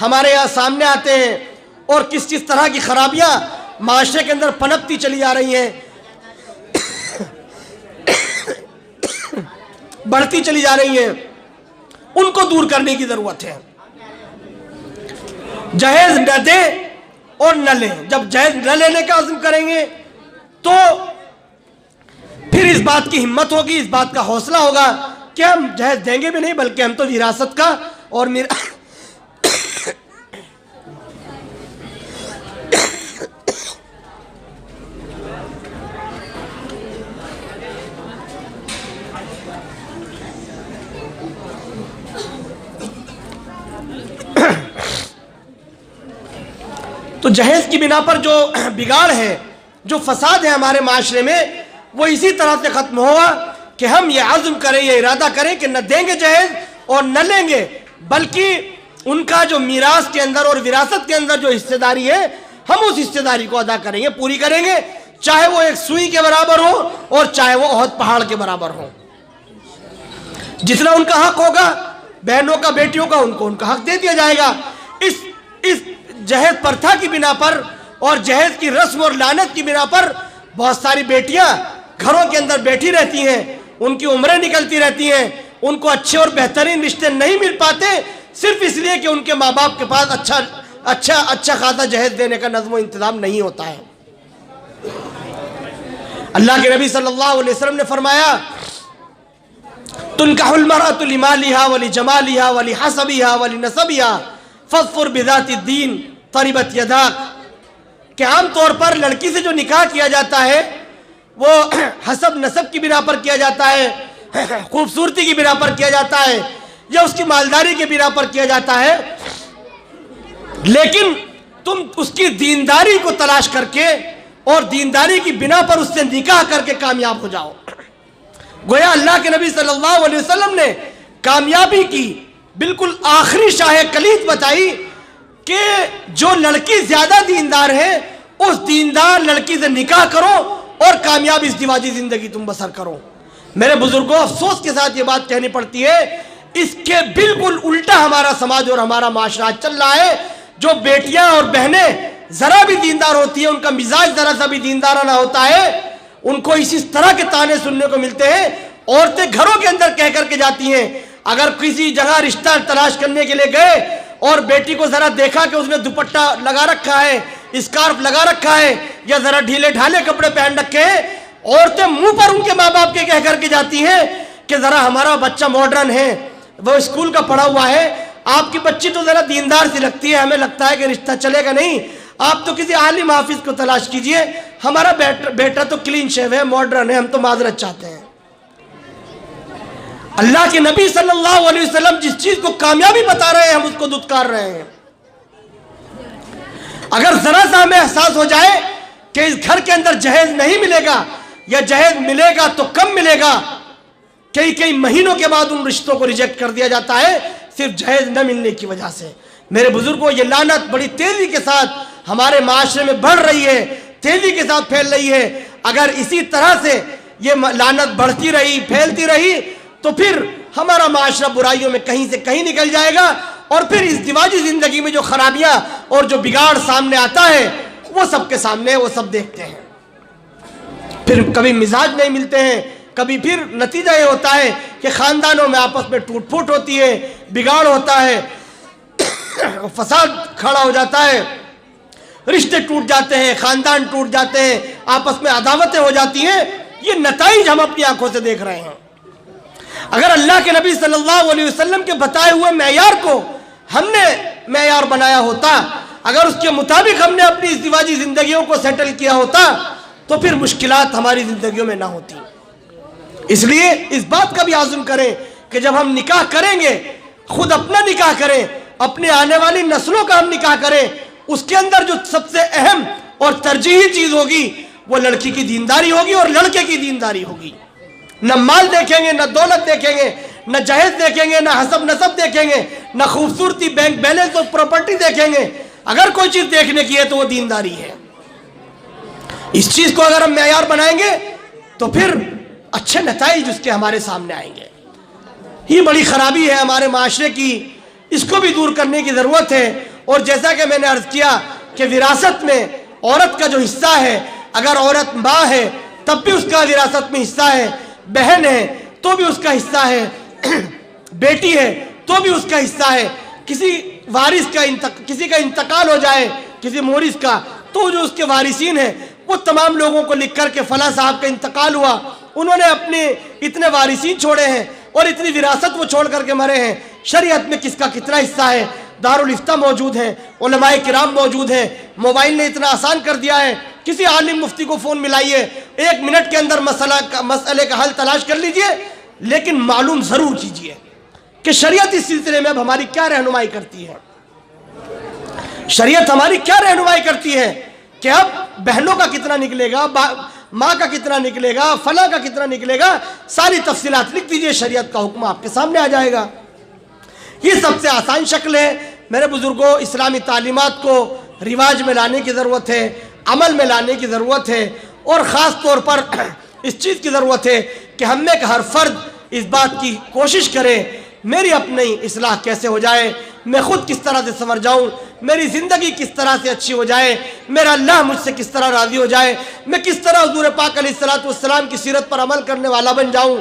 ہمارے یہاں سامنے آتے ہیں اور کس طرح کی خرابیاں معاشرے کے اندر پنپتی چلی آ رہی ہیں، بڑھتی چلی جا رہی ہیں، ان کو دور کرنے کی ضرورت ہے۔ جہیز نہ دیں اور نہ لیں۔ جب جہیز نہ لینے کا عزم کریں گے تو پھر اس بات کی ہمت ہوگی، اس بات کا حوصلہ ہوگا کہ ہم جہیز دیں گے بھی نہیں، بلکہ ہم تو وراثت کا اور تو جہیز کی بنا پر جو بگاڑ ہے، جو فساد ہے ہمارے معاشرے میں، وہ اسی طرح سے ختم ہوگا کہ ہم یہ عزم کریں، یہ ارادہ کریں کہ نہ دیں گے جہیز اور نہ لیں گے، بلکہ ان کا جو میراث کے اندر اور وراثت کے اندر جو حصہ داری ہے، ہم اس حصہ داری کو ادا کریں گے، پوری کریں گے، چاہے وہ ایک سوئی کے برابر ہو اور چاہے وہ احد پہاڑ کے برابر ہو۔ جتنا ان کا حق ہوگا، بہنوں کا، بیٹیوں کا، ان کو ان کا حق دے دیا جائے گا۔ اس جہیز پرتھا کی بنا پر اور جہیز کی رسم اور لعنت کی بنا پر بہت ساری بیٹیاں گھروں کے اندر بیٹھی رہتی ہیں، ان کی عمریں نکلتی رہتی ہیں، ان کو اچھے اور بہترین رشتے نہیں مل پاتے، صرف اس لیے کہ ان کے ماں باپ کے پاس اچھا خاصا جہیز دینے کا نظم و انتظام نہیں ہوتا ہے۔ اللہ کے نبی صلی اللہ علیہ وسلم نے فرمایا، تنکح المرأة لمالها ولجمالها ولحسبها ولنسبها فاظفر بذات الدین طربت یداک، کہ عام طور پر لڑکی سے جو نکاح کیا جاتا ہے وہ حسب نسب کی بنا پر کیا جاتا ہے، خوبصورتی کی بنا پر کیا جاتا ہے، یا اس کی مالداری کی بنا پر کیا جاتا ہے، لیکن تم اس کی دینداری کو تلاش کر کے اور دینداری کی بنا پر اس سے نکاح کر کے کامیاب ہو جاؤ۔ گویا اللہ کے نبی صلی اللہ علیہ وسلم نے کامیابی کی بالکل آخری شاہ کلید بتائی کہ جو لڑکی زیادہ دیندار ہے اس دیندار لڑکی سے نکاح کرو اور کامیاب ازدواجی زندگی تم بسر کرو۔ میرے بزرگوں، افسوس کے ساتھ یہ بات کہنی پڑتی ہے، اس کے بالکل الٹا ہمارا سماج اور ہمارا معاشرہ چل رہا ہے۔ جو بیٹیاں اور بہنیں ذرا بھی دیندار ہوتی ہیں، ان کا مزاج ذرا سا بھی دیندارانہ ہوتا ہے، ان کو اسی طرح کے تانے سننے کو ملتے ہیں۔ عورتیں گھروں کے اندر کہہ کر کے جاتی ہیں، اگر کسی جگہ رشتہ تلاش کرنے کے لیے گئے اور بیٹی کو ذرا دیکھا کہ اس نے دوپٹہ لگا رکھا ہے، اسکارف لگا رکھا ہے، یا ذرا ڈھیلے ڈھالے کپڑے پہن رکھے ہیں، عورتیں منہ پر ان کے ماں باپ کے کہہ کر کے جاتی ہیں کہ ذرا ہمارا بچہ ماڈرن ہے، وہ اسکول کا پڑھا ہوا ہے، آپ کی بچی تو ذرا دیندار سی لگتی ہے، ہمیں لگتا ہے کہ رشتہ چلے گا نہیں، آپ تو کسی عالم حافظ کو تلاش کیجئے، ہمارا بیٹا تو کلین شیو ہے، ماڈرن ہے، ہم تو معذرت چاہتے ہیں۔ اللہ کے نبی صلی اللہ علیہ وسلم جس چیز کو کامیابی بتا رہے ہیں، ہم اس کو دھتکار رہے ہیں۔ اگر ذرا سا ہمیں احساس ہو جائے کہ اس گھر کے اندر جہیز نہیں ملے گا یا جہیز ملے گا تو کم ملے گا، کئی مہینوں کے بعد ان رشتوں کو ریجیکٹ کر دیا جاتا ہے صرف جہیز نہ ملنے کی وجہ سے۔ میرے بزرگوں، یہ لعنت بڑی تیزی کے ساتھ ہمارے معاشرے میں بڑھ رہی ہے، تیزی کے ساتھ پھیل رہی ہے۔ اگر اسی طرح سے یہ لعنت بڑھتی رہی، پھیلتی رہی، تو پھر ہمارا معاشرہ برائیوں میں کہیں سے کہیں نکل جائے گا، اور پھر ازدواجی زندگی میں جو خرابیاں اور جو بگاڑ سامنے آتا ہے وہ سب کے سامنے، وہ سب دیکھتے ہیں۔ پھر کبھی مزاج نہیں ملتے ہیں، کبھی پھر نتیجہ یہ ہوتا ہے کہ خاندانوں میں آپس میں ٹوٹ پھوٹ ہوتی ہے، بگاڑ ہوتا ہے، فساد کھڑا ہو جاتا ہے، رشتے ٹوٹ جاتے ہیں، خاندان ٹوٹ جاتے ہیں، آپس میں عداوتیں ہو جاتی ہیں۔ یہ نتائج ہم اپنی آنکھوں سے دیکھ رہے ہیں۔ اگر اللہ کے نبی صلی اللہ علیہ وسلم کے بتائے ہوئے معیار کو ہم نے معیار بنایا ہوتا، اگر اس کے مطابق ہم نے اپنی ازدواجی زندگیوں کو سیٹل کیا ہوتا، تو پھر مشکلات ہماری زندگیوں میں نہ ہوتی۔ اس لیے اس بات کا بھی عزم کریں کہ جب ہم نکاح کریں گے، خود اپنا نکاح کریں، اپنے آنے والی نسلوں کا ہم نکاح کریں، اس کے اندر جو سب سے اہم اور ترجیحی چیز ہوگی وہ لڑکی کی دینداری ہوگی اور لڑکے کی دینداری ہوگی۔ نہ مال دیکھیں گے، نہ دولت دیکھیں گے، نہ جہیز دیکھیں گے، نہ حسب نسب دیکھیں گے، نہ خوبصورتی، بینک بیلنس اور پراپرٹی دیکھیں گے۔ اگر کوئی چیز دیکھنے کی ہے تو وہ دینداری ہے۔ اس چیز کو اگر ہم معیار بنائیں گے تو پھر اچھے نتائج اس کے ہمارے سامنے آئیں گے۔ یہ بڑی خرابی ہے ہمارے معاشرے کی اس کو بھی دور کرنے کی ضرورت ہے۔ اور جیسا کہ میں نے عرض کیا کہ وراثت میں عورت کا جو حصہ ہے، اگر عورت ماں ہے تب بھی اس کا وراثت میں حصہ ہے، بہن ہے تو بھی اس کا حصہ ہے، بیٹی ہے تو بھی اس کا حصہ ہے۔ کسی وارث کا کسی کا انتقال ہو جائے، کسی مورث کا، تو جو اس کے وارثین ہیں وہ تمام لوگوں کو لکھ کر کے فلاں صاحب کا انتقال ہوا، انہوں نے اپنے اتنے وارثین چھوڑے ہیں اور اتنی وراثت وہ چھوڑ کر کے مرے ہیں، شریعت میں کس کا کتنا حصہ ہے۔ دارالافتاء موجود ہیں، علماء کرام موجود ہیں، موبائل نے اتنا آسان کر دیا ہے، کسی عالم مفتی کو فون ملائیے، 1 منٹ کے اندر مسئلے کا حل تلاش کر لیجئے، لیکن معلوم ضرور کیجئے کہ شریعت اس سلسلے میں اب ہماری کیا رہنمائی کرتی ہے۔ شریعت ہماری کیا رہنمائی کرتی ہے کہ اب بہنوں کا کتنا نکلے گا، ماں کا کتنا نکلے گا، فلاں کا کتنا نکلے گا، ساری تفصیلات لکھ دیجئے، شریعت کا حکم آپ کے سامنے آ جائے گا۔ یہ سب سے آسان شکل ہے۔ میرے بزرگوں، اسلامی تعلیمات کو رواج میں لانے کی ضرورت ہے، عمل میں لانے کی ضرورت ہے، اور خاص طور پر اس چیز کی ضرورت ہے کہ ہم میں کہ ہر فرد اس بات کی کوشش کرے میری اپنی اصلاح کیسے ہو جائے، میں خود کس طرح سے سنور جاؤں، میری زندگی کس طرح سے اچھی ہو جائے، میرا اللہ مجھ سے کس طرح راضی ہو جائے، میں کس طرح حضور پاک علیہ السلام کی سیرت پر عمل کرنے والا بن جاؤں۔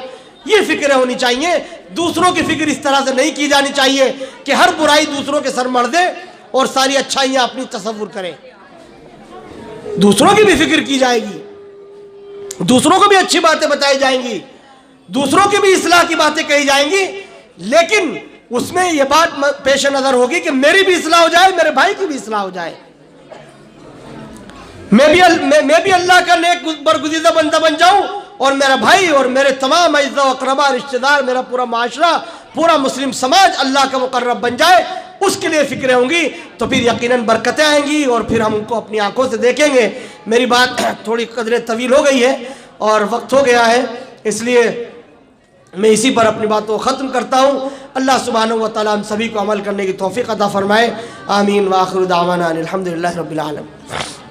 یہ فکریں ہونی چاہیے۔ دوسروں کی فکر اس طرح سے نہیں کی جانی چاہیے کہ ہر برائی دوسروں کے سر مڑ دے اور ساری اچھائیاں اپنی تصور کریں۔ دوسروں کی بھی فکر کی جائے گی، دوسروں کو بھی اچھی باتیں بتائی جائیں گی، دوسروں کی بھی اصلاح کی باتیں کہی جائیں گی، لیکن اس میں یہ بات پیش نظر ہوگی کہ میری بھی اصلاح ہو جائے، میرے بھائی کی بھی اصلاح ہو جائے، میں بھی اللہ کا نیک برگزیدہ بندہ بن جاؤں، اور میرا بھائی اور میرے تمام اعزاء و اقرباء، رشتہ دار، میرا پورا معاشرہ، پورا مسلم سماج اللہ کا مقرب بن جائے۔ اس کے لیے فکریں ہوں گی تو پھر یقیناً برکتیں آئیں گی اور پھر ہم ان کو اپنی آنکھوں سے دیکھیں گے۔ میری بات تھوڑی قدرے طویل ہو گئی ہے اور وقت ہو گیا ہے، اس لیے میں اسی پر اپنی باتوں کو ختم کرتا ہوں۔ اللہ سبحانہ و تعالیٰ ہم سبھی کو عمل کرنے کی توفیق عطا فرمائے۔ آمین۔ وآخر دعوانا ان الحمدللہ رب العالمین۔